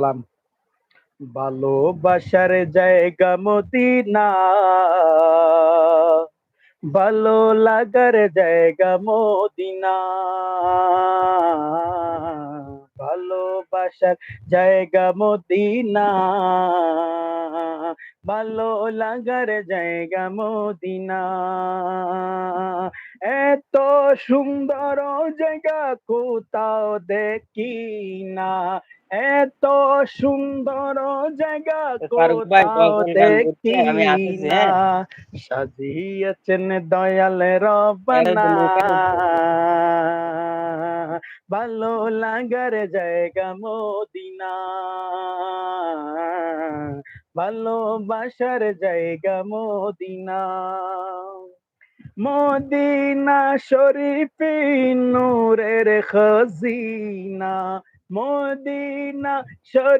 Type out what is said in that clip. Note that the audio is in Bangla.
সালাম। ভালোবাসার জায়গা মদিনা, ভালো লাগার জায়গা মদিনা, ভালোবাসার জায়গা মদিনা, ভালো লাগার জায়গা মদিনা। এত সুন্দর জায়গা কোথাও দেখি না, এত সুন্দর জায়গা ফারুক ভাই, কোথাও কখন গান করছে? দেখি আমি আসতেছি, না, হ্যাঁ। সাজিয়েছেন দয়াল এটা রব্বানা, তো লোকে বলতেছে। ভালো লাগার জায়গা মদিনা, ভালোবাসার জায়গা মদিনা। মদিনা শরীফে নূরের খজিনা, মদিনা শরীফ